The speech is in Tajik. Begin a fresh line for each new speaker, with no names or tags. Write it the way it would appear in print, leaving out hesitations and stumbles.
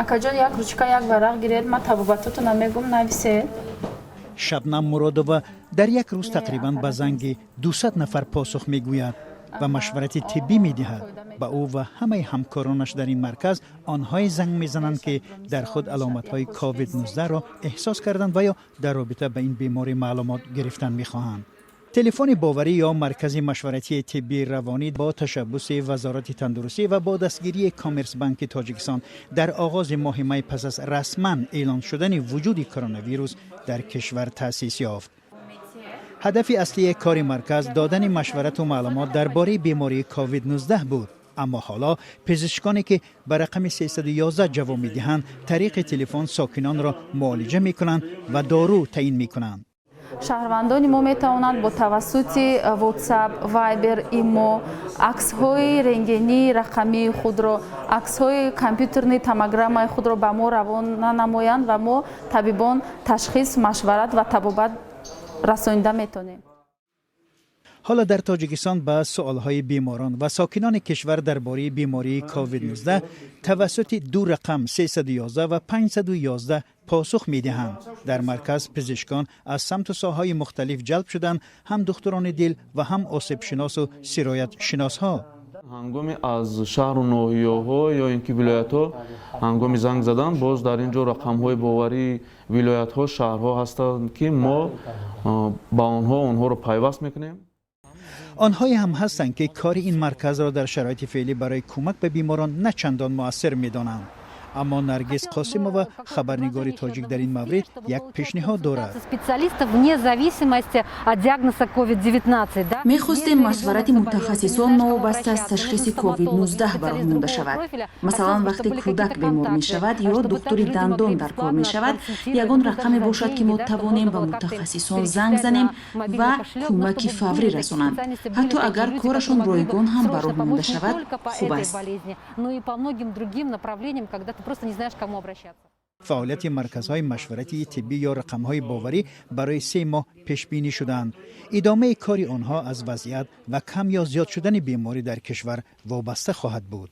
акаҷон як ручка як варақ гиред, ма табобатотона мегум нависед.
шабнам муродова дар як рӯз тақрибан ба занги 200 нафар посух мегӯяд ва машварати тиббӣ медиҳад. ба ӯ ва ҳамаи ҳамкоронаш дар ин марказ онҳое занг мезананд ки дар худ аломатҳои COVID-19-ро эҳсос карданд ва ё дар робита ба ин беморӣ маълумот гирифтан мехоҳанд. телефони боварӣ ё маркази машваратии тиббии равонӣ бо ташаббуси вазорати тандурустӣ ва бо дастгирии Коммерсбанки Тоҷикистон дар оғози моҳи май пас аз расман эълон шудани вуҷуди коронавирус дар кишвар таъсис ёфт. ҳадафи аслии кори марказ додани машварату маълумот дар бораи бемории COVID-19 буд. аммо ҳоло пизишконе ки ба рақами 311 ҷавоб медиҳанд, тариқи телефон сокинонро муолиҷа мекунанд ва дору таъин мекунанд.
шаҳрвандони мо метавонанд бо тавассути WhatsApp, Viber, Imo аксҳои рентгении рақамии худро, аксҳои компютерни томограммаи худро ба мо равона намоянд ва мо табибон ташхис, машварат ва табобат расонида метавонем.
ҳоло дар Тоҷикистон ба суолҳои беморон ва сокинони кишвар дар бораи бемории COVID-19 тавассути ду рақам 311 ва 511 посух медиҳанд. дар марказ пизишкон аз самту соҳаҳои мухталиф ҷалб шуданд, ҳам духтурони дил ва ҳам осебшиносу сироятшиносҳо.
ҳангоми аз шаҳру ноҳияҳо ё ин ки вилоятҳо ҳангоми занг задан, боз дар ин ҷо рақамҳои боварии вилоятҳо, шаҳрҳо ҳастанд ки мо ба онҳоро пайваст мекунем.
онҳое ҳам ҳастанд ки кори ин марказро дар шароити феълӣ барои кӯмак ба беморон на чандон муассир медонанд. аммо Наргиз Қосимова, хабарнигори тоҷик, дар ин маврид як пешниҳод дорад.
мехостем машварати мутахассисон новобаста аз ташхиси COVID-19 ба роҳ монда шавад. масалан, вақте кӯдак бемор мешавад ё духтури дандон дар кор мешавад, ягон рақаме бошад ки мо тавонем ба мутахассисон занг занем ва кӯмаки фаврӣ расонанд. ҳатто агар корашон ройгон ҳам ба роҳ монда шавад, хуб аст.
фаъолияти марказҳои машваратии тиббӣ ё рақамҳои боварӣ барои 3 моҳ пешбинӣ шуданд. идомаи кори онҳо аз вазъият ва кам ё зиёд шудани беморӣ дар кишвар вобаста хоҳад буд.